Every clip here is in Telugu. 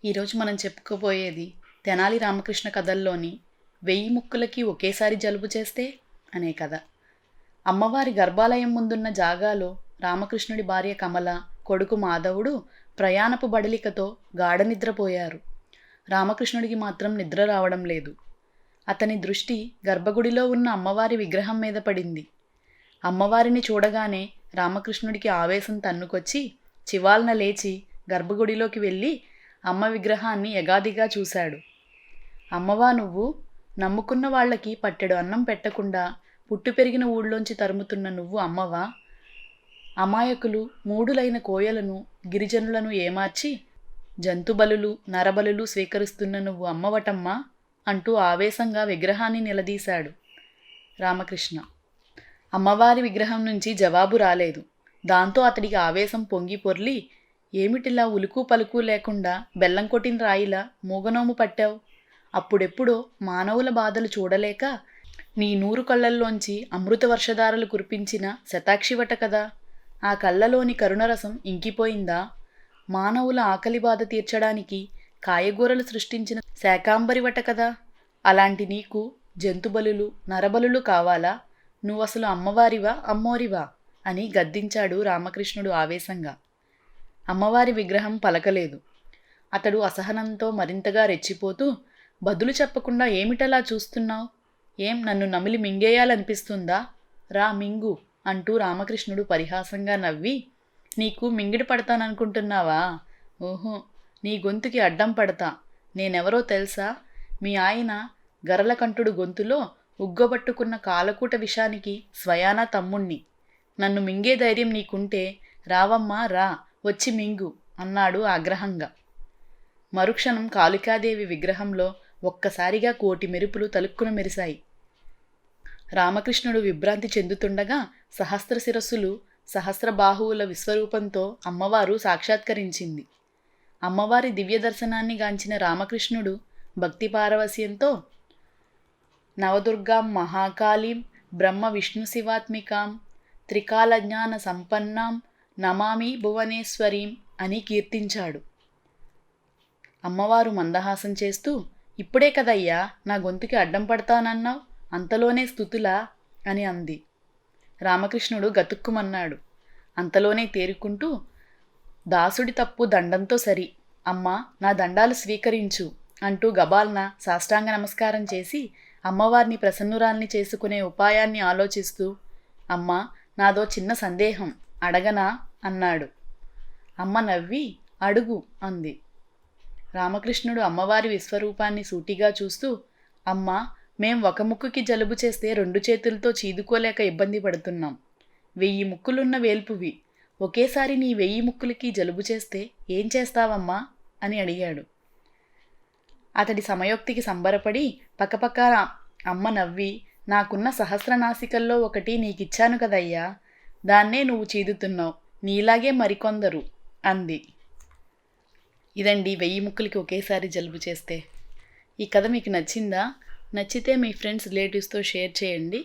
ఈరోజు మనం చెప్పుకోబోయేది తెనాలి రామకృష్ణ కథల్లోని 1000 ముక్కులకి ఒకేసారి జలుబు చేస్తే అనే కథ. అమ్మవారి గర్భాలయం ముందున్న జాగాలో రామకృష్ణుడి భార్య కమల, కొడుకు మాధవుడు ప్రయాణపు బడలికతో గాఢ నిద్రపోయారు. రామకృష్ణుడికి మాత్రం నిద్ర రావడం లేదు. అతని దృష్టి గర్భగుడిలో ఉన్న అమ్మవారి విగ్రహం మీద పడింది. అమ్మవారిని చూడగానే రామకృష్ణుడికి ఆవేశం తన్నుకొచ్చి చివాల్న లేచి గర్భగుడిలోకి వెళ్ళి అమ్మ విగ్రహాన్ని యగాదిగా చూశాడు. అమ్మవా, నువ్వు నమ్ముకున్న వాళ్ళకి పట్టెడు అన్నం పెట్టకుండా పుట్టు పెరిగిన ఊళ్ళోంచి తరుముతున్న నువ్వు అమ్మవా? అమాయకులు మూడులైన కోయలను, గిరిజనులను ఏమార్చి జంతుబలులు, నరబలులు స్వీకరిస్తున్న నువ్వు అమ్మవటమ్మా అంటూ ఆవేశంగా విగ్రహాన్ని నిలదీశాడు రామకృష్ణ. అమ్మవారి విగ్రహం నుంచి జవాబు రాలేదు. దాంతో అతడికి ఆవేశం పొంగి పొర్లి, ఏమిటిలా ఉలుకు పలుకు లేకుండా బెల్లం కొట్టిన రాయిలా మూగనోము పట్టావు? అప్పుడెప్పుడో మానవుల బాధలు చూడలేక నీ 100 కళ్ళల్లోంచి అమృత వర్షధారలు కురిపించిన శతాక్షివట కదా. ఆ కళ్ళలోని కరుణరసం ఇంకిపోయిందా? మానవుల ఆకలి బాధ తీర్చడానికి కాయగూరలు సృష్టించిన శాకాంబరివట కదా. అలాంటి నీకు జంతుబలులు, నరబలులు కావాలా? నువ్వసలు అమ్మవారివా, అమ్మోరివా అని గద్దించాడు రామకృష్ణుడు ఆవేశంగా. అమ్మవారి విగ్రహం పలకలేదు. అతడు అసహనంతో మరింతగా రెచ్చిపోతూ, బదులు చెప్పకుండా ఏమిటలా చూస్తున్నావు? ఏం నన్ను నమిలి మింగేయాలనిపిస్తుందా? రా మింగు అంటూ రామకృష్ణుడు పరిహాసంగా నవ్వి, నీకు మింగిడి పడతాననుకుంటున్నావా? ఓహో, నీ గొంతుకి అడ్డం పడతా. నేనెవరో తెలుసా? మీ ఆయన గరళకంఠుడు గొంతులో ఉగ్గబట్టుకున్న కాలకూట విషానికి స్వయానా తమ్ముణ్ణి. నన్ను మింగే ధైర్యం నీకుంటే రావమ్మా, రా, వచ్చి మింగు అన్నాడు ఆగ్రహంగా. మరుక్షణం కాళికాదేవి విగ్రహంలో ఒక్కసారిగా 1,000,000 మెరుపులు తలుక్కున మెరిశాయి. రామకృష్ణుడు విభ్రాంతి చెందుతుండగా సహస్ర శిరస్సులు, సహస్ర బాహువుల విశ్వరూపంతో అమ్మవారు సాక్షాత్కరించింది. అమ్మవారి దివ్య దర్శనాన్ని గాంచిన రామకృష్ణుడు భక్తి పారవస్యంతో, నవదుర్గాం మహాకాళీం బ్రహ్మ విష్ణు శివాత్మికాం త్రికాలజ్ఞాన సంపన్నాం నమామి భువనేశ్వరీం అని కీర్తించాడు. అమ్మవారు మందహాసం చేస్తూ, ఇప్పుడే కదయ్యా నా గొంతుకి అడ్డం పడతానన్నావు, అంతలోనే స్తుతులా అని అంది. రామకృష్ణుడు గతుక్కుమన్నాడు. అంతలోనే తేరుకుంటూ, దాసుడి తప్పు దండంతో సరి, అమ్మా నా దండాలు స్వీకరించు అంటూ గబాల్న సాష్టాంగ నమస్కారం చేసి అమ్మవారిని ప్రసన్నురాల్ని చేసుకునే ఉపాయాన్ని ఆలోచిస్తూ, అమ్మా నాదో చిన్న సందేహం, అడగనా అన్నాడు. అమ్మ నవ్వి, అడుగు అంది. రామకృష్ణుడు అమ్మవారి విశ్వరూపాన్ని సూటిగా చూస్తూ, అమ్మా, మేం ఒక ముక్కుకి జలుబు చేస్తే 2 చేతులతో చీదుకోలేక ఇబ్బంది పడుతున్నాం. 1000 ముక్కులున్న వేల్పువి, ఒకేసారి నీ 1000 ముక్కులకి జలుబు చేస్తే ఏం చేస్తావమ్మా అని అడిగాడు. అతడి సమయోక్తికి సంబరపడి పక్కపక్క అమ్మ నవ్వి, నాకున్న సహస్రనాసికల్లో ఒకటి నీకిచ్చాను కదయ్యా, దాన్నే నువ్వు చీదుతున్నావు, నీలాగే మరికొందరు అంది. ఇదండి 1000 ముక్కులకి ఒకేసారి జలుబు చేస్తే. ఈ కథ మీకు నచ్చిందా? నచ్చితే మీ ఫ్రెండ్స్, రిలేటివ్స్తో షేర్ చేయండి.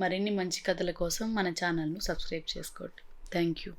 మరిన్ని మంచి కథల కోసం మన ఛానల్ను సబ్స్క్రైబ్ చేసుకోండి. Thank you.